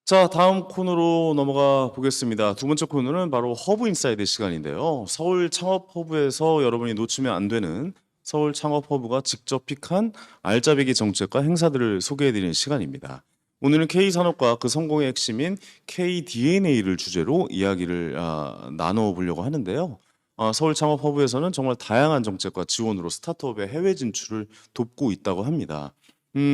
자, 다음 코너로 넘어가 보겠습니다. 두 번째 코너는 바로 허브 인사이드 시간인데요. 서울 창업 허브에서 여러분이 놓치면 안 되는 서울 창업 허브가 직접 픽한 알짜배기 정책과 행사들을 소개해드리는 시간입니다. 오늘은 K산업과 그 성공의 핵심인 KDNA를 주제로 이야기를 나눠보려고 하는데요. 서울 창업 허브에서는 정말 다양한 정책과 지원으로 스타트업의 해외 진출을 돕고 있다고 합니다.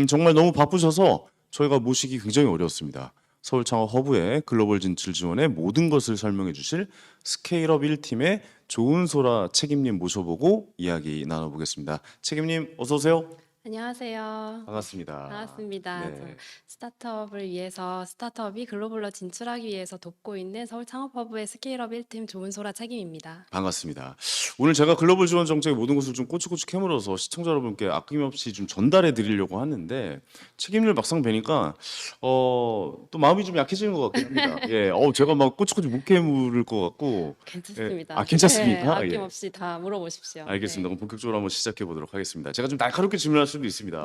정말 너무 바쁘셔서 저희가 모시기 굉장히 어려웠습니다. 서울 창업 허브의 글로벌 진출 지원의 모든 것을 설명해 주실 스케일업 1팀의 조은소라 책임님 모셔보고 이야기 나눠보겠습니다. 책임님 어서 오세요. 안녕하세요. 반갑습니다. 반갑습니다. 저 네. 스타트업을 위해서 스타트업이 글로벌로 진출하기 위해서 돕고 있는 서울 창업허브의 스케일업 1팀 조은소라 책임입니다. 반갑습니다. 오늘 제가 글로벌 지원 정책의 모든 것을 좀 꼬치꼬치 캐물어서 시청자 여러분께 아낌없이 좀 전달해 드리려고 하는데 책임을 막상 뵈니까 또 마음이 좀 약해지는 것 같긴 합니다. 예, 제가 막 꼬치꼬치 못 캐물을 것 같고 괜찮습니다. 네, 괜찮습니까? 예. 아낌없이 다 물어보십시오. 알겠습니다. 네. 그럼 본격적으로 한번 시작해 보도록 하겠습니다. 제가 좀 날카롭게 질문할 수도 네. 있습니다.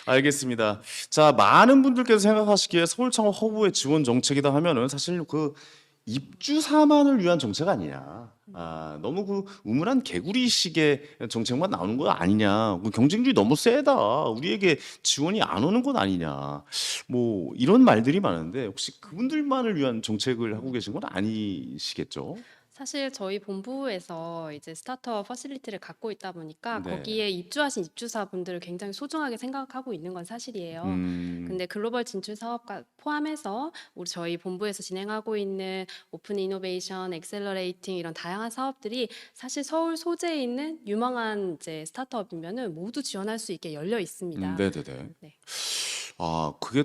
알겠습니다. 자, 많은 분들께서 생각하시기에 서울 창업 허브의 지원 정책이다 하면은 사실 그 입주사만을 위한 정책 아니냐. 너무 그 우물한 개구리식의 정책만 나오는 거 아니냐. 그 경쟁률이 너무 세다. 우리에게 지원이 안 오는 건 아니냐. 뭐 이런 말들이 많은데 혹시 그분들만을 위한 정책을 하고 계신 건 아니시겠죠? 사실 저희 본부에서 이제 스타트업 퍼실리티를 갖고 있다 보니까 네. 거기에 입주하신 입주사분들을 굉장히 소중하게 생각하고 있는 건 사실이에요. 음. 근데 글로벌 진출 사업과 포함해서 우리 저희 본부에서 진행하고 있는 오픈 이노베이션, 엑셀러레이팅 이런 다양한 사업들이 사실 서울 소재에 있는 유망한 이제 스타트업이면은 모두 지원할 수 있게 열려 있습니다. 네네네. 네. 그게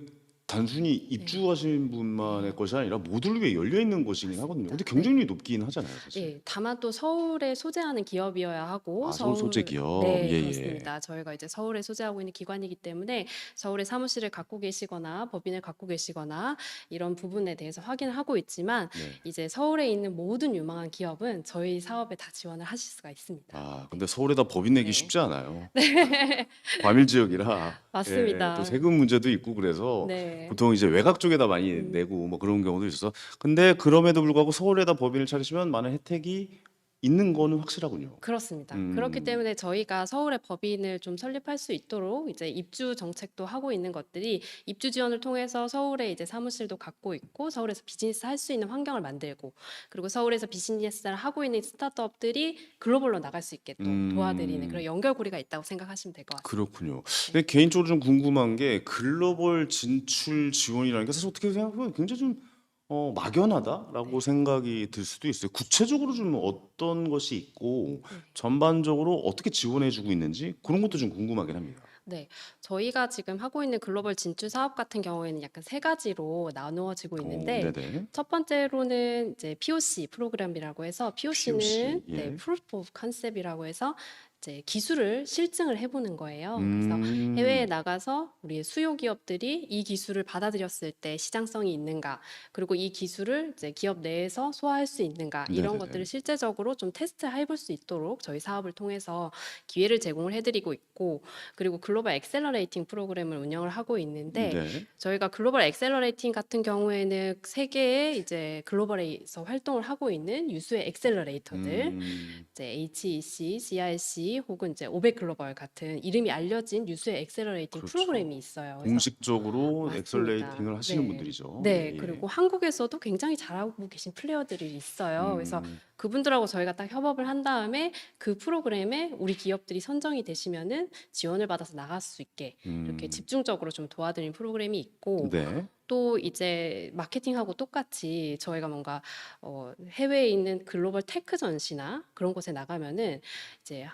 단순히 네. 입주하신 분만의 네. 것이 아니라 모두를 위해 열려 있는 것이긴 하거든요. 근데 맞습니다. 네. 경쟁률이 높긴 하잖아요, 사실. 예. 다만 또 서울에 소재하는 기업이어야 하고 서울 소재 서울 기업. 네 예예. 그렇습니다. 저희가 이제 서울에 소재하고 있는 기관이기 때문에 서울에 사무실을 갖고 계시거나 법인을 갖고 계시거나 이런 부분에 대해서 확인을 하고 있지만 네. 이제 서울에 있는 모든 유망한 기업은 저희 사업에 다 지원을 하실 수가 있습니다. 근데 서울에다 법인 내기 네. 쉽지 않아요. 과밀 지역이라 또 맞습니다. 세금 문제도 있고 그래서 네. 보통 이제 외곽 쪽에다 많이 음. 내고 뭐 그런 경우도 있어서 근데 그럼에도 불구하고 서울에다 법인을 차리시면 많은 혜택이 있는 거는 확실하군요. 그렇습니다. 그렇기 음. 때문에 저희가 서울에 법인을 좀 설립할 수 있도록 이제 입주 정책도 하고 있는 것들이 입주 지원을 통해서 서울에 이제 사무실도 갖고 있고 서울에서 비즈니스 할 수 있는 환경을 만들고 그리고 서울에서 비즈니스를 하고 있는 스타트업들이 글로벌로 나갈 수 있게 또 도와드리는 그런 음. 연결고리가 있다고 생각하시면 될 것 같습니다. 그렇군요. 네. 근데 개인적으로 좀 궁금한 게 글로벌 진출 지원이라는 게 사실 어떻게 생각하면 굉장히 좀 막연하다라고 네. 생각이 들 수도 있어요. 구체적으로 좀 어떤 것이 있고 네. 전반적으로 어떻게 지원해 주고 있는지 그런 것도 좀 궁금하긴 합니다. 네. 저희가 지금 하고 있는 글로벌 진출 사업 같은 경우에는 약간 세 가지로 나누어지고 있는데 네네. 첫 번째로는 이제 POC 프로그램이라고 해서 POC는 POC. 네, 예. Proof of Concept이라고 해서 이제 기술을 실증을 해보는 거예요. 그래서 해외에 음. 나가서 우리 수요 기업들이 이 기술을 받아들였을 때 시장성이 있는가, 그리고 이 기술을 이제 기업 내에서 소화할 수 있는가 이런 것들을 네네네. 실제적으로 좀 테스트 해볼 수 있도록 저희 사업을 통해서 기회를 제공을 해드리고 있고, 그리고 글로벌 엑셀러레이팅 프로그램을 운영을 하고 있는데 네. 저희가 글로벌 엑셀러레이팅 같은 경우에는 세계의 이제 글로벌에서 활동을 하고 있는 유수의 엑셀러레이터들 음. 이제 HEC, GRC 혹은 이제 오백 글로벌 같은 이름이 알려진 유수의 엑셀러레이팅 그렇죠. 프로그램이 있어요. 그래서 공식적으로 맞습니다. 엑셀레이팅을 하시는 네. 분들이죠. 네. 예예. 그리고 한국에서도 굉장히 잘하고 계신 플레이어들이 있어요. 그래서 음. 그분들하고 저희가 딱 협업을 한 다음에 그 프로그램에 우리 기업들이 선정이 되시면은 지원을 받아서 나갈 수 있게 이렇게 음. 집중적으로 좀 도와드리는 프로그램이 있고, 네. 또 이제 마케팅하고 똑같이 저희가 뭔가 해외에 있는 글로벌 테크 전시나 그런 곳에 나가면은 이제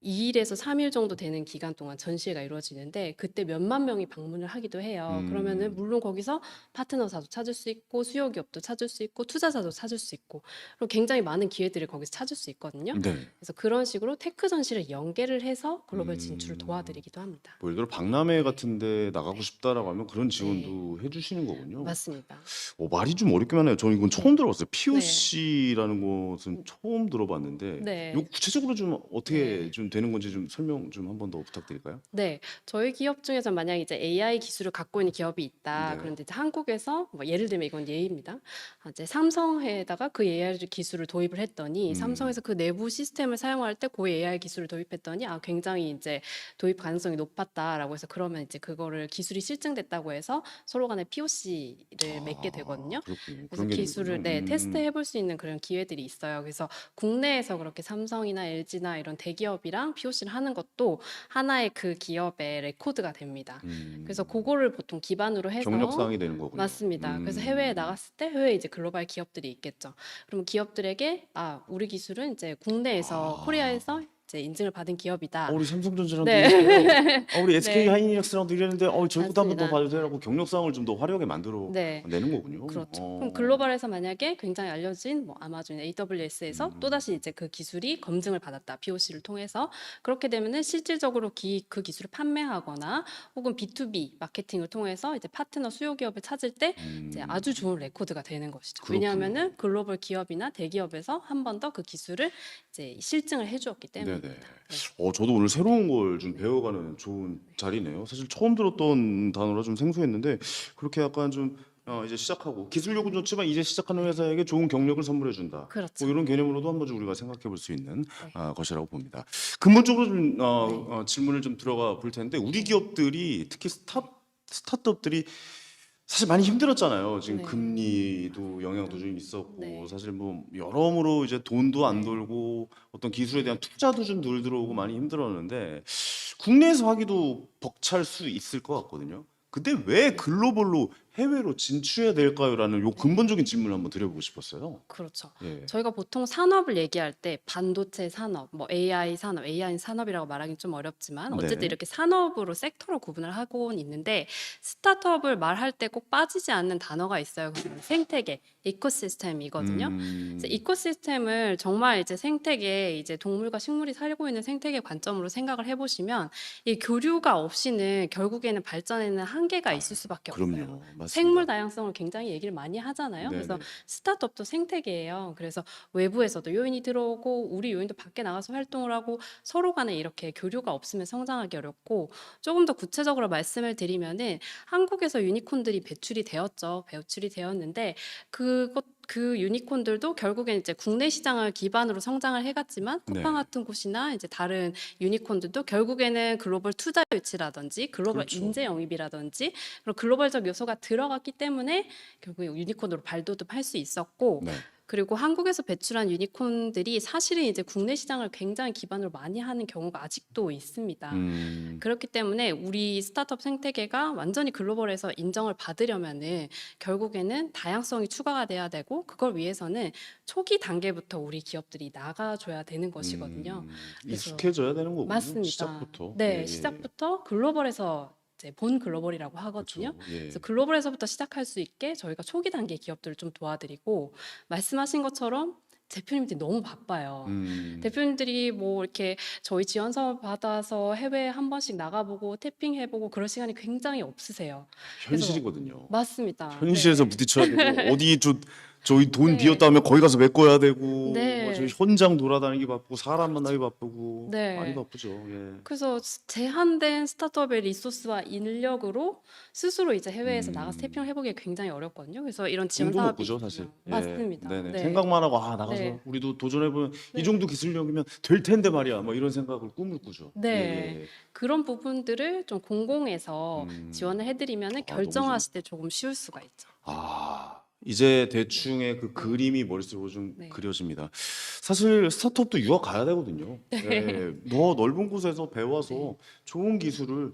2일에서 3일 정도 되는 기간 동안 전시회가 이루어지는데 그때 몇만 명이 방문을 하기도 해요. 그러면은 음. 물론 거기서 파트너사도 찾을 수 있고 수요 기업도 찾을 수 있고 투자자도 찾을 수 있고 그리고 굉장히 많은 기회들을 거기서 찾을 수 있거든요. 네. 그래서 그런 식으로 테크 전시를 연계를 해서 글로벌 진출을 음. 도와드리기도 합니다. 뭐 예를 들어 박람회 네. 같은 데 나가고 네. 싶다라고 하면 그런 네. 지원도 해 주시는 거군요. 맞습니다. 말이 좀 어렵기만 해요. 저는 이건 네. 처음 들어봤어요. 네. POC라는 것은 처음 들어봤는데 이거 네. 구체적으로 좀 어떻게 네. 좀 좀 되는 건지 좀 설명 좀 한 번 더 부탁드릴까요? 네. 저희 기업 중에서 만약 이제 AI 기술을 갖고 있는 기업이 있다. 네. 그런데 이제 한국에서 뭐 예를 들면 이건 예입니다. 이제 삼성에다가 그 AI 기술을 도입을 했더니 삼성에서 그 내부 시스템을 사용할 때 그 AI 기술을 도입했더니 굉장히 이제 도입 가능성이 높았다라고 해서 그러면 이제 그거를 기술이 실증됐다고 해서 서로 간에 POC를 맺게 되거든요. 그렇군요. 그래서 그런 게 기술을 되는군요. 테스트해 볼 수 있는 그런 기회들이 있어요. 그래서 국내에서 그렇게 삼성이나 LG나 이런 대기업이랑 POC를 하는 것도 하나의 그 기업의 레코드가 됩니다. 그래서 그거를 보통 기반으로 해서 경력사항이 되는 거군요. 맞습니다. 그래서 해외에 나갔을 때 해외에 이제 글로벌 기업들이 있겠죠. 그럼 기업들에게 우리 기술은 이제 국내에서 코리아에서 이제 인증을 받은 기업이다. 우리 삼성전자랑도 네. 있어요. 우리 SK 네. 하이닉스랑도 이랬는데 저희보다 한 번 더 맞습니다. 봐주세요라고 경력사항을 좀 더 화려하게 만들어 네. 내는 거군요. 그렇죠. 그럼 글로벌에서 만약에 굉장히 알려진 뭐 아마존, AWS에서 또다시 이제 그 기술이 검증을 받았다. POC를 통해서 그렇게 되면은 실질적으로 그 기술을 판매하거나 혹은 B2B 마케팅을 통해서 이제 파트너 수요 기업을 찾을 때 이제 아주 좋은 레코드가 되는 것이죠. 그렇군요. 왜냐하면은 글로벌 기업이나 대기업에서 한 번 더 그 기술을 이제 실증을 해주었기 네네. 때문입니다. 네. 저도 오늘 새로운 걸 좀 배워가는 좋은 자리네요. 사실 처음 들었던 단어라 좀 생소했는데 그렇게 약간 좀 이제 시작하고 기술력은 좋지만 이제 시작하는 회사에게 좋은 경력을 선물해 준다. 그렇죠. 뭐 이런 개념으로도 한번 좀 우리가 생각해 볼 수 있는 네. 것이라고 봅니다. 근본적으로 좀 질문을 좀 들어가 볼 텐데 우리 기업들이 특히 스타트업들이 사실 많이 힘들었잖아요. 지금 네. 금리도 영향도 좀 있었고 네. 사실 뭐 여러모로 이제 돈도 안 네. 돌고 어떤 기술에 대한 투자도 좀 덜 들어오고 많이 힘들었는데 국내에서 하기도 벅찰 수 있을 것 같거든요. 근데 왜 글로벌로 해외로 진출해야 될까요?라는 요 근본적인 질문을 한번 드려보고 싶었어요. 그렇죠. 예. 저희가 보통 산업을 얘기할 때 반도체 산업, 뭐 AI 산업, AI 산업이라고 말하기 좀 어렵지만 어쨌든 네. 이렇게 산업으로 섹터로 구분을 하고는 있는데 스타트업을 말할 때 꼭 빠지지 않는 단어가 있어요. 그건 생태계, 이코시스템이거든요. 그래서 이코시스템을 정말 이제 생태계, 이제 동물과 식물이 살고 있는 생태계 관점으로 생각을 해보시면 이 교류가 없이는 결국에는 발전에는 한계가 있을 수밖에 없어요. 그럼요. 맞습니다. 생물 다양성을 굉장히 얘기를 많이 하잖아요. 그래서 네네. 스타트업도 생태계예요. 그래서 외부에서도 요인이 들어오고 우리 요인도 밖에 나가서 활동을 하고 서로 간에 이렇게 교류가 없으면 성장하기 어렵고 조금 더 구체적으로 말씀을 드리면은 한국에서 유니콘들이 배출이 되었죠. 배출이 되었는데 그 유니콘들도 결국엔 이제 국내 시장을 기반으로 성장을 해갔지만 네. 쿠팡 같은 곳이나 이제 다른 유니콘들도 결국에는 글로벌 투자 유치라든지 글로벌 그렇죠. 인재 영입이라든지 그런 글로벌적 요소가 들어갔기 때문에 결국에 유니콘으로 발돋움할 수 있었고 네. 그리고 한국에서 배출한 유니콘들이 사실은 이제 국내 시장을 굉장히 기반으로 많이 하는 경우가 아직도 있습니다. 그렇기 때문에 우리 스타트업 생태계가 완전히 글로벌에서 인정을 받으려면은 결국에는 다양성이 추가가 돼야 되고 그걸 위해서는 초기 단계부터 우리 기업들이 나가줘야 되는 것이거든요. 그래서 익숙해져야 되는 거군요. 맞습니다. 시작부터. 네, 예, 예. 시작부터 글로벌에서 이제 본 글로벌이라고 하거든요. 그렇죠. 예. 그래서 글로벌에서부터 시작할 수 있게 저희가 초기 단계 기업들을 좀 도와드리고 말씀하신 것처럼 대표님들이 너무 바빠요. 대표님들이 뭐 이렇게 저희 지원 사업 받아서 해외에 한 번씩 나가보고 태핑해보고 그럴 시간이 굉장히 없으세요. 현실이거든요. 맞습니다. 현실에서 네. 부딪혀야 되고 어디 저희 돈 네. 비었다면 거기 가서 메꿔야 되고 네. 뭐 저희 현장 돌아다니기 바쁘고 사람 만나기 바쁘고 네. 많이 바쁘죠. 예. 그래서 제한된 스타트업의 리소스와 인력으로 스스로 이제 해외에서 나가서 태핑을 해보기 굉장히 어렵거든요. 그래서 이런 지원 꿈도 못 사업이 꾸죠, 사실. 예. 맞습니다. 네네. 네. 생각만 하고 나가서 네. 우리도 도전해보면 네. 이 정도 기술력이면 될 텐데 말이야. 뭐 이런 생각을 꿈을 꾸죠. 네. 예, 예. 그런 부분들을 좀 공공에서 지원을 해드리면 너무 결정하실 때 조금 쉬울 수가 있죠. 이제 대충의 그 그림이 머릿속으로 좀 네. 그려집니다. 사실 스타트업도 유학 가야 되거든요. 예, 더 넓은 곳에서 배워서 네. 좋은 기술을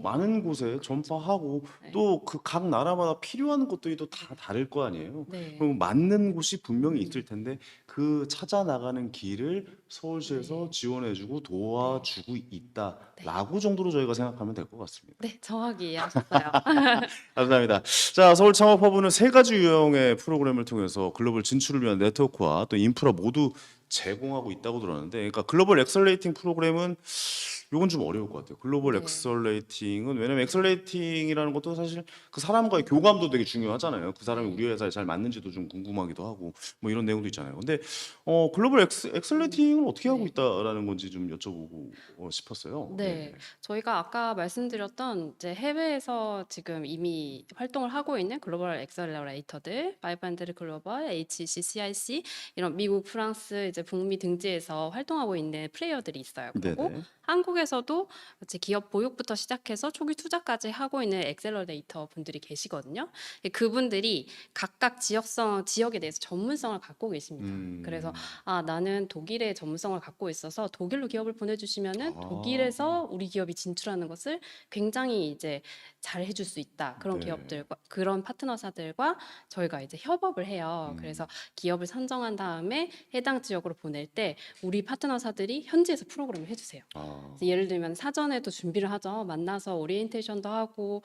많은 곳에 전파하고 네. 또 그 각 나라마다 필요한 것들이 또 다 다를 거 아니에요. 네. 그럼 맞는 곳이 분명히 있을 텐데 그 찾아 나가는 길을 서울시에서 네. 지원해주고 도와주고 있다라고 정도로 저희가 생각하면 될 것 같습니다. 네, 정확히 이해하셨어요. 감사합니다. 자, 서울 창업허브는 세 가지 유형의 프로그램을 통해서 글로벌 진출을 위한 네트워크와 또 인프라 모두 제공하고 있다고 들었는데, 그러니까 글로벌 엑셀레이팅 프로그램은 요건 좀 어려울 것 같아요. 글로벌 네. 엑셀레이팅은 왜냐면 엑셀레이팅이라는 것도 사실 그 사람과의 교감도 되게 중요하잖아요. 그 사람이 네. 우리 회사에 잘 맞는지도 좀 궁금하기도 하고 뭐 이런 내용도 있잖아요. 근데 글로벌 엑셀레이팅은 어떻게 하고 네. 있다라는 건지 좀 여쭤보고 싶었어요. 네. 네. 저희가 아까 말씀드렸던 이제 해외에서 지금 이미 활동을 하고 있는 글로벌 엑셀러레이터들, 파이브한드 글로벌, HEC, CIC 이런 미국, 프랑스, 이제 북미 등지에서 활동하고 있는 플레이어들이 있어요. 그리고 네네. 한국에서도 이제 기업 보육부터 시작해서 초기 투자까지 하고 있는 엑셀러레이터 분들이 계시거든요. 그분들이 각각 지역에 대해서 전문성을 갖고 계십니다. 그래서 음. 나는 독일의 전문성을 갖고 있어서 독일로 기업을 보내주시면은 아. 독일에서 우리 기업이 진출하는 것을 굉장히 이제 잘 해줄 수 있다. 그런 네. 기업들과 그런 파트너사들과 저희가 이제 협업을 해요. 음. 그래서 기업을 선정한 다음에 해당 지역으로 보낼 때 우리 파트너사들이 현지에서 프로그램을 해주세요. 아. 그래서 예를 들면 사전에도 준비를 하죠. 만나서 오리엔테이션도 하고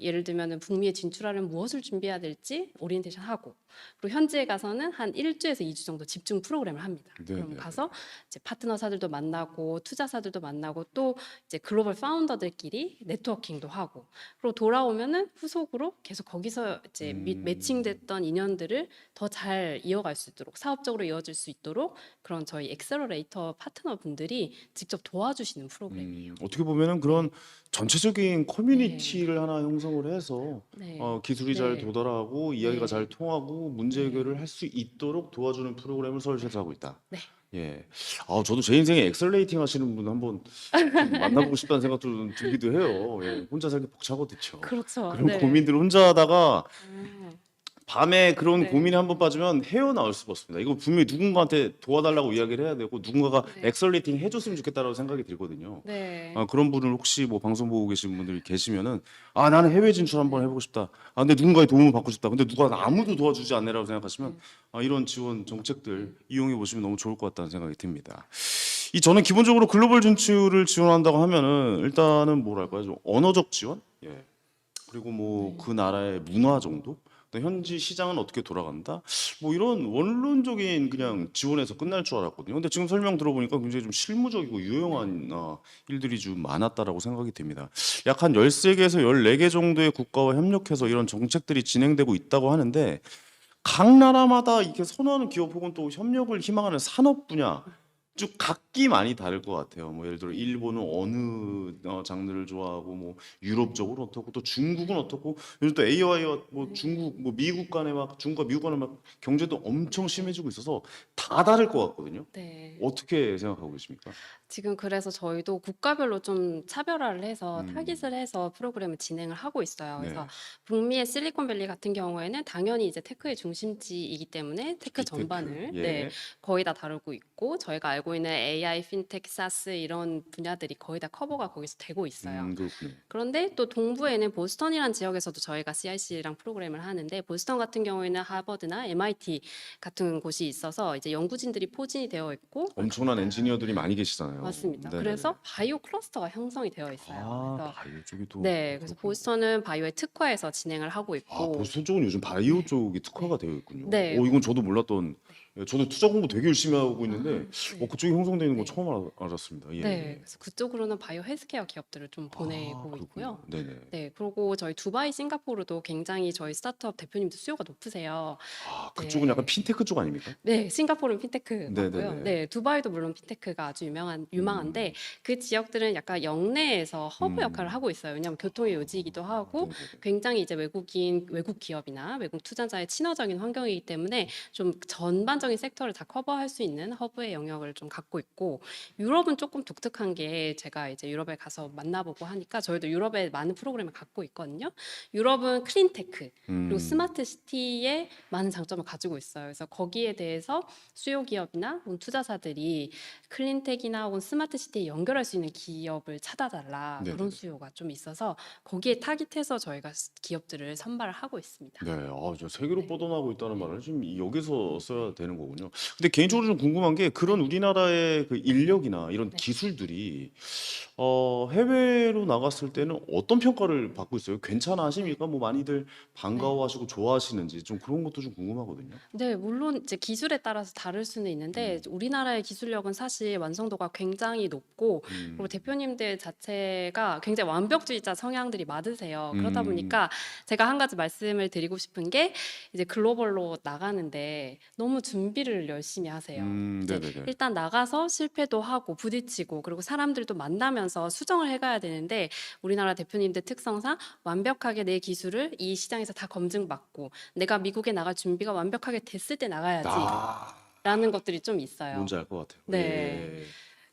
예를 들면은 북미에 진출하려면 무엇을 준비해야 될지 오리엔테이션 하고 그리고 현지에 가서는 한 1주에서 2주 정도 집중 프로그램을 합니다. 그럼 네네네. 가서 이제 파트너사들도 만나고 투자사들도 만나고 또 이제 글로벌 파운더들끼리 네트워킹도 하고 그리고 돌아오면은 후속으로 계속 거기서 이제 음. 매칭됐던 인연들을 더 잘 이어갈 수 있도록 사업적으로 이어질 수 있도록 그런 저희 엑셀러레이터 파트너 분들이 직접 도와주시는 프로그램이에요. 어떻게 보면은 그런 네. 전체적인 네. 커뮤니티를 하나 형성을 해서 네. 기술이 잘 네. 도달하고 이야기가 잘 네. 통하고 문제 네. 해결을 할 수 있도록 도와주는 프로그램을 서울시에서 하고 있다. 네. 예. 저도 제 인생에 엑셀레이팅 하시는 분 한번 좀 만나보고 싶다는 생각도 좀 들기도 해요. 예. 혼자 살기 벅차거든요. 그렇죠. 그런 네. 고민들을 혼자 하다가 아. 밤에 그런 네. 고민에 한번 빠지면 헤어나올 수가 없습니다. 이거 분명히 누군가한테 도와달라고 이야기를 해야 되고 누군가가 네. 엑셀레이팅 해줬으면 좋겠다라고 생각이 들거든요. 네. 그런 분들 혹시 뭐 방송 보고 계신 분들이 계시면은 나는 해외 진출 한번 네. 해보고 싶다. 근데 누군가의 도움을 받고 싶다. 근데 누가 아무도 네. 도와주지 않네라고 생각하시면 네. 이런 지원 네. 정책들 이용해 보시면 너무 좋을 것 같다는 생각이 듭니다. 저는 기본적으로 글로벌 진출을 지원한다고 하면은 일단은 뭐랄까요, 좀 언어적 지원, 예. 그리고 뭐 네. 그 나라의 문화 정도, 그다음에 현지 시장은 어떻게 돌아간다, 뭐 이런 원론적인 그냥 지원에서 끝날 줄 알았거든요. 근데 지금 설명 들어보니까 굉장히 좀 실무적이고 네. 유용한 일들이 좀 많았다라고 생각이 됩니다. 약 한 13개에서 14개 정도의 국가와 협력해서 이런 정책들이 진행되고 있다고 하는데 각 나라마다 이렇게 선호하는 기업 혹은 또 협력을 희망하는 산업 분야 쭉 각기 많이 다를 것 같아요. 뭐 예를 들어 일본은 어느 장르를 좋아하고 뭐 유럽 쪽은 어떻고 또 중국은 어떻고 요즘 또 AI와 뭐 네. 중국 뭐 미국 간에 막 중국과 미국 간에 막 경제도 엄청 심해지고 있어서 다 다를 것 같거든요. 네. 어떻게 생각하고 계십니까? 지금 그래서 저희도 국가별로 좀 차별화를 해서 음. 타깃을 해서 프로그램을 진행을 하고 있어요. 그래서 네. 북미의 실리콘밸리 같은 경우에는 당연히 이제 테크의 중심지이기 때문에 테크 빅테크. 전반을 예. 거의 다 다루고 있고 저희가 알고 있는 AI, 핀테크, 사스 이런 분야들이 거의 다 커버가 거기서 되고 있어요. 그렇군요. 그런데 또 동부에는 보스턴이라는 지역에서도 저희가 CIC랑 프로그램을 하는데 보스턴 같은 경우에는 하버드나 MIT 같은 곳이 있어서 이제 연구진들이 포진이 되어 있고 엄청난 엔지니어들이 많이 계시잖아요. 맞습니다. 네네네. 그래서 바이오 클러스터가 형성이 되어 있어요. 그래서 바이오 쪽이 또 그래서 그렇군요. 보스턴은 바이오에 특화해서 진행을 하고 있고 보스턴 쪽은 요즘 바이오 네. 쪽이 특화가 네. 되어 있군요. 네. 이건 저도 몰랐던. 네. 예, 저도 투자 공부 되게 열심히 하고 있는데 네. 그쪽이 형성되어 있는 건 네. 처음 알았습니다. 예, 네. 예. 그래서 그쪽으로는 바이오 헬스케어 기업들을 좀 보내고 그렇군요. 있고요. 네네. 네. 그리고 저희 두바이, 싱가포르도 굉장히 저희 스타트업 대표님들 수요가 높으세요. 그쪽은 약간 네. 핀테크 쪽 아닙니까? 네. 싱가포르는 핀테크 맞고요. 네네네. 네. 두바이도 물론 핀테크가 아주 유망한데 음, 그 지역들은 약간 영내에서 허브 역할을 음. 하고 있어요. 왜냐하면 교통의 요지이기도 하고 네네네. 굉장히 이제 외국 기업이나 외국 투자자의 친화적인 환경이기 때문에 좀 전반적인 섹터를 다 커버할 수 있는 허브의 영역을 좀 갖고 있고 유럽은 조금 독특한 게 제가 이제 유럽에 가서 만나보고 하니까 저희도 유럽에 많은 프로그램을 갖고 있거든요. 유럽은 클린테크 그리고 음, 스마트 시티에 많은 장점을 가지고 있어요. 그래서 거기에 대해서 수요 기업이나 혹은 투자자들이 클린텍이나 혹은 스마트 시티에 연결할 수 있는 기업을 찾아달라 그런 네네네. 수요가 좀 있어서 거기에 타깃해서 저희가 기업들을 선발을 하고 있습니다. 네, 저 세계로 네. 뻗어나가고 있다는 네. 말을 지금 여기서 써야 되는 되는 거군요. 근데 개인적으로 좀 궁금한 게 그런 우리나라의 그 인력이나 이런 네. 기술들이 해외로 나갔을 때는 어떤 평가를 받고 있어요? 괜찮아 네. 하십니까? 뭐 많이들 네. 반가워하시고 좋아하시는지 좀 그런 것도 좀 궁금하거든요. 네. 물론 이제 기술에 따라서 다를 수는 있는데 음. 우리나라의 기술력은 사실 완성도가 굉장히 높고 그리고 음. 대표님들 자체가 굉장히 완벽주의자 성향들이 많으세요. 그러다 음. 보니까 제가 한 가지 말씀을 드리고 싶은 게 이제 글로벌로 나가는데 너무 준비를 열심히 하세요. 이제 네네네. 일단 나가서 실패도 하고 부딪히고 그리고 사람들도 만나면서 수정을 해 가야 되는데 우리나라 대표님들 특성상 완벽하게 내 기술을 이 시장에서 다 검증받고 '내가 미국에 나갈 준비가 완벽하게 됐을 때 나가야지.'라는 아. 것들이 좀 있어요. 뭔지 알 것 같아요. 네. 예.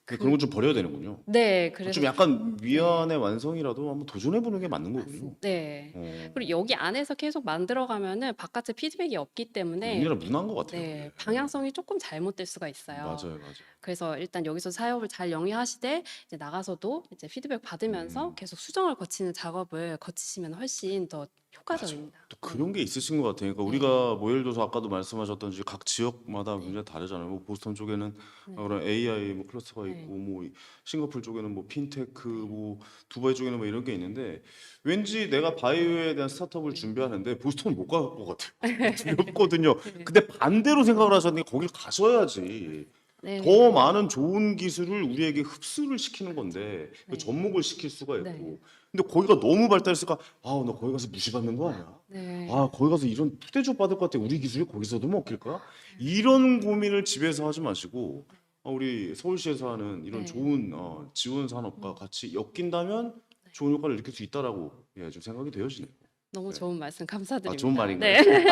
근데 그런 그 건 좀 버려야 되는군요. 네. 좀 그래서 약간 네. 위안의 완성이라도 한번 도전해 보는 게 맞는 거군요. 네. 어. 그리고 여기 안에서 계속 만들어 가면은 바깥에 피드백이 없기 그 때문에 우리나라 문화인 것 같아요 그게. 네. 예. 방향성이 쪼끔 잘못될 수가 있어요. 맞아요, 맞아요. 그래서 일단 여기서 사업을 잘 영위하시되 이제 나가서도 이제 피드백 받으면서 음. 계속 수정을 거치는 작업을 거치시면 훨씬 더 맞아요. 효과적입니다. 또 네. 그런 게 있으신 것 같아요. 그러니까 네. 우리가 뭐 예를 들어서 아까도 말씀하셨던지 각 지역마다 네. 굉장히 다르잖아요. 뭐 보스턴 쪽에는 네. 그런 AI 뭐 클러스터가 네. 있고 뭐 싱가포르 쪽에는 뭐 핀테크 네. 뭐 두바이 쪽에는 뭐 이런 게 있는데 왠지 내가 바이오에 대한 스타트업을 준비하는데 보스턴은 못 갈 것 같아요. 두렵거든요. 네. 근데 반대로 생각을 하셨는데 거길 가셔야지 더 네. 많은 좋은 기술을 우리에게 흡수를 시키는 건데 그 네. 접목을 시킬 수가 네. 있고 근데 거기가 너무 발달했으니까 아, 나 거기 가서 무시받는 거 아니야? 아, 네. 거기 가서 이런 푸대접 받을 것 같아. 우리 기술이 거기서도 먹힐까? 이런 고민을 집에서 하지 마시고 우리 서울시에서 하는 이런 네. 좋은 지원 산업과 같이 엮인다면 네. 좋은 효과를 느낄 수 있다라고 예, 좀 생각이 되어지네요. 너무 네. 좋은 말씀 아, 좋은 감사드립니다. 말인가요? 네.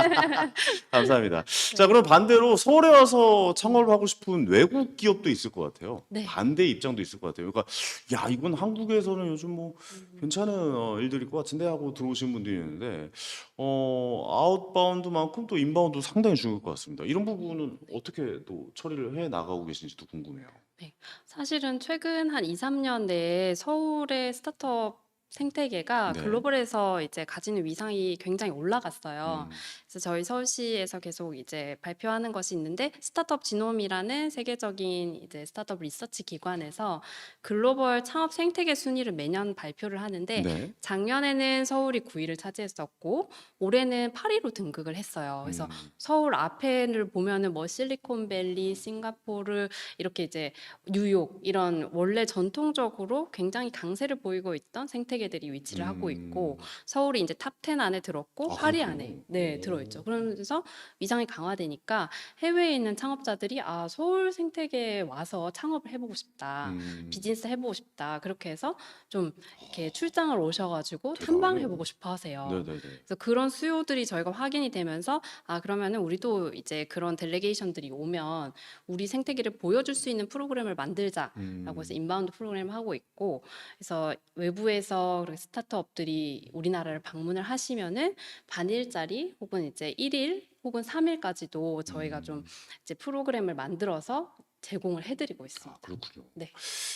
감사합니다. 자, 네. 그럼 반대로 서울에 와서 창업을 하고 싶은 외국 기업도 있을 것 같아요. 네. 반대 입장도 있을 것 같아요. 그러니까 야, 이건 한국에서는 요즘 뭐 괜찮은 일들일 것 같은데 하고 들어오시는 분들이 있는데 아웃바운드만큼 또 인바운드 상당히 중요할 것 같습니다. 이런 부분은 어떻게 또 처리를 해 나가고 계신지도 궁금해요. 네. 사실은 최근 한 2-3년 내에 서울의 스타트업 생태계가 네. 글로벌에서 이제 가지는 위상이 굉장히 올라갔어요. 음. 그래서 저희 서울시에서 계속 이제 발표하는 것이 있는데 스타트업 지놈이라는 세계적인 이제 스타트업 리서치 기관에서 글로벌 창업 생태계 순위를 매년 발표를 하는데 네. 작년에는 서울이 9위를 차지했었고 올해는 8위로 등극을 했어요. 그래서 음. 서울 앞에를 보면은 뭐 실리콘밸리, 싱가포르 이렇게 이제 뉴욕 이런 원래 전통적으로 굉장히 강세를 보이고 있던 생태계들이 위치를 하고 있고 음. 서울이 이제 탑 10 안에 들었고 아, 8위 안에 그렇군요. 네 들어있죠. 그러면서 위상이 강화되니까 해외에 있는 창업자들이 아 서울 생태계에 와서 창업을 해보고 싶다, 음. 비즈니스 해보고 싶다 그렇게 해서 좀 이렇게 출장을 오셔가지고 탐방을 대단하네요. 해보고 싶어 하세요. 네네네. 그래서 그런 수요들이 저희가 확인이 되면서 아 그러면은 우리도 이제 그런 델레게이션들이 오면 우리 생태계를 보여줄 수 있는 프로그램을 만들자라고 해서 음. 인바운드 프로그램을 하고 있고 그래서 외부에서 그렇게 스타트업들이 우리나라를 방문을 하시면은 반일짜리 혹은 이제 1일 혹은 3일까지도 저희가 좀 음. 이제 프로그램을 만들어서 제공을 해드리고 아, 있습니다. 그렇군요. 네.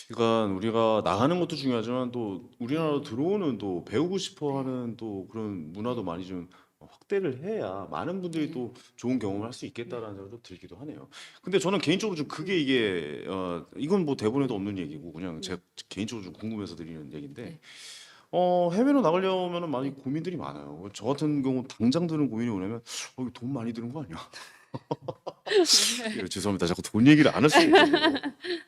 그러니까 우리가 나가는 것도 중요하지만 또 우리나라로 네. 들어오는 또 배우고 싶어 네. 하는 또 그런 문화도 네. 많이 좀 확대를 해야 많은 분들이 네. 또 좋은 경험을 할 수 네. 있겠다라는 생각이 좀 들기도 하네요. 근데 저는 개인적으로 좀 그게 이게 이건 뭐 대본에도 없는 얘기고 그냥 네. 제가 개인적으로 좀 궁금해서 드리는 얘기인데 네. 해외로 나가려면은 많이 네. 고민들이 많아요. 저 같은 경우 당장 드는 고민이 뭐냐면 이거 돈 많이 드는 거 아니야? 예, 죄송합니다. 자꾸 돈 얘기를 안 할 수가 없어서.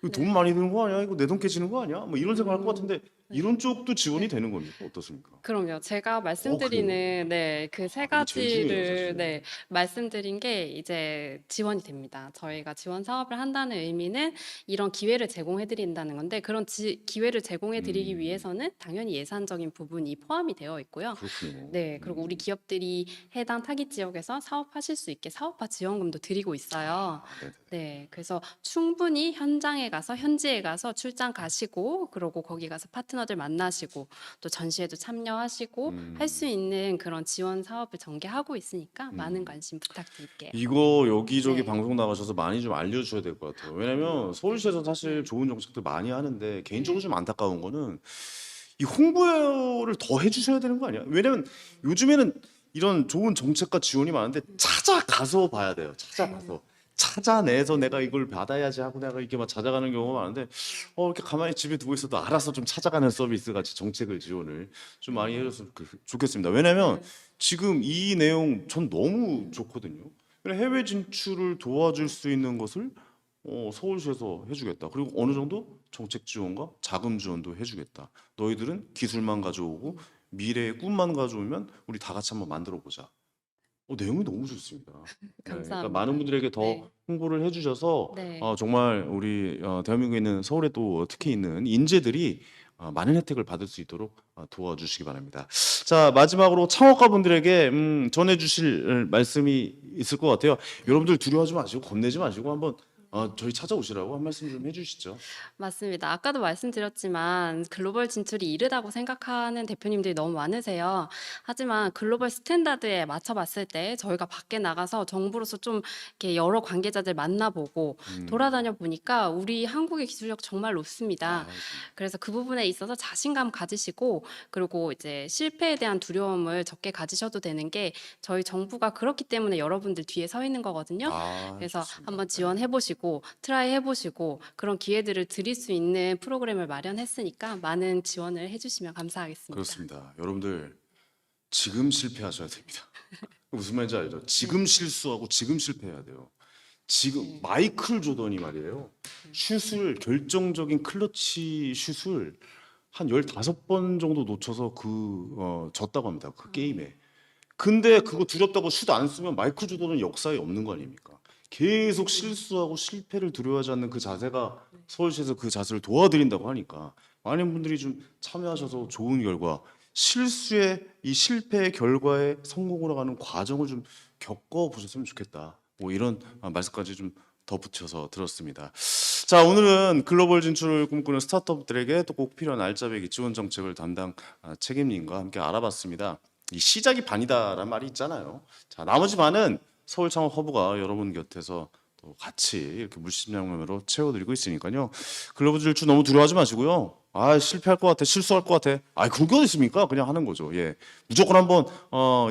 이거 돈 네. 많이 드는 거 아니야? 이거 내 돈 깨지는 거 아니야? 뭐 이런 생각할 것 음. 같은데 네. 이런 쪽도 지원이 네. 되는 겁니까? 어떻습니까? 그럼요. 제가 그래요? 말씀드리는 네 그 세 아, 그게 제일 중요해요, 가지를 사실. 네 말씀드린 게 이제 지원이 됩니다. 저희가 지원 사업을 한다는 의미는 이런 기회를 제공해 드린다는 건데 그런 기회를 제공해 드리기 음, 위해서는 당연히 예산적인 부분이 포함이 되어 있고요. 그렇군요. 네. 그리고 우리 기업들이 해당 타깃 지역에서 사업하실 수 있게 사업화 지원금도 드리고 있어요. 아, 네네. 네. 그래서 충분히 현장에 가서 현지에 가서 출장 가시고 그러고 거기 가서 파트너들 만나시고 또 전시회도 참여하시고 할 수 음, 있는 그런 지원 사업을 전개하고 있으니까 많은 음. 관심 부탁드릴게요. 이거 여기저기 네. 방송 나가셔서 많이 좀 알려주셔야 될 것 같아요. 왜냐면 서울시에서 사실 네. 좋은 정책들 많이 하는데 개인적으로 네. 좀 안타까운 거는 이 홍보를 더 해주셔야 되는 거 아니야? 왜냐면 요즘에는 이런 좋은 정책과 지원이 많은데 찾아가서 봐야 돼요. 찾아가서. 찾아내서 내가 이걸 받아야지 하고 내가 이렇게 막 찾아가는 경우가 많은데 이렇게 가만히 집에 두고 있어도 알아서 좀 찾아가는 서비스 같이 정책을 지원을 좀 많이 해줬으면 좋겠습니다. 왜냐면 지금 이 내용 전 너무 좋거든요. 해외 진출을 도와줄 수 있는 것을 서울시에서 해주겠다. 그리고 어느 정도 정책 지원과 자금 지원도 해주겠다. 너희들은 기술만 가져오고 미래의 꿈만 가져오면 우리 다 같이 한번 만들어 보자. 내용이 너무 좋습니다. 네, 그러니까 감사합니다. 많은 분들에게 더 네. 홍보를 해주셔서 네. 정말 우리 대한민국에 있는 서울에 또 특히 있는 인재들이 많은 혜택을 받을 수 있도록 도와주시기 바랍니다. 자, 마지막으로 창업가 분들에게 전해주실 말씀이 있을 것 같아요. 여러분들 두려워하지 마시고 겁내지 마시고 한번 저희 찾아오시라고 한 말씀 좀 해주시죠. 맞습니다. 아까도 말씀드렸지만 글로벌 진출이 이르다고 생각하는 대표님들이 너무 많으세요. 하지만 글로벌 스탠다드에 맞춰봤을 때 저희가 밖에 나가서 정부로서 좀 이렇게 여러 관계자들 만나보고 돌아다녀 보니까 우리 한국의 기술력 정말 높습니다. 그래서 그 부분에 있어서 자신감 가지시고 그리고 이제 실패에 대한 두려움을 적게 가지셔도 되는 게 저희 정부가 그렇기 때문에 여러분들 뒤에 서 있는 거거든요. 그래서 좋습니다. 한번 네. 지원해 보시고 트라이 해 보시고 그런 기회들을 드릴 수 있는 프로그램을 마련했으니까 많은 지원을 해 주시면 감사하겠습니다. 그렇습니다. 여러분들 지금 실패하셔야 됩니다. 무슨 말인지 알죠? 지금 실수하고 지금 실패해야 돼요. 지금 마이클 조던이 말이에요. 슛을 결정적인 클러치 슛을 한 15번 정도 놓쳐서 졌다고 합니다. 그 게임에. 근데 그거 두렵다고 슛 안 쓰면 마이클 조던은 역사에 없는 거 아닙니까? 계속 실수하고 실패를 두려워하지 않는 그 자세가 서울시에서 그 자세를 도와드린다고 하니까 많은 분들이 좀 참여하셔서 좋은 결과 실수의 이 실패의 결과에 성공으로 가는 과정을 좀 겪어보셨으면 좋겠다. 뭐 이런 말씀까지 좀 덧붙여서 들었습니다. 자, 오늘은 글로벌 진출을 꿈꾸는 스타트업들에게 또 꼭 필요한 알짜배기 지원 정책을 담당 책임님과 함께 알아봤습니다. 이 시작이 반이다라는 말이 있잖아요. 자, 나머지 반은 서울 창업 허브가 여러분 곁에서 또 같이 이렇게 물심양면으로 채워드리고 있으니까요. 글로벌 진출 너무 두려워하지 마시고요. 실패할 것 같아, 실수할 것 같아. 그런 게 어디 있습니까? 그냥 하는 거죠. 예, 무조건 한번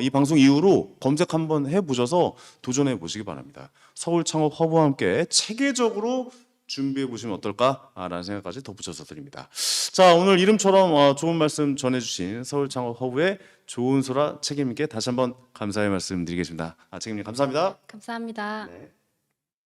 이 방송 이후로 검색 한번 해보셔서 도전해 보시기 바랍니다. 서울 창업 허브와 함께 체계적으로 준비해 보시면 어떨까라는 생각까지 덧붙여서 드립니다. 자, 오늘 이름처럼 좋은 말씀 전해주신 서울 창업 허브의 조은소라 책임님께 다시 한번 감사의 말씀 드리겠습니다. 책임님 감사합니다. 감사합니다. 네.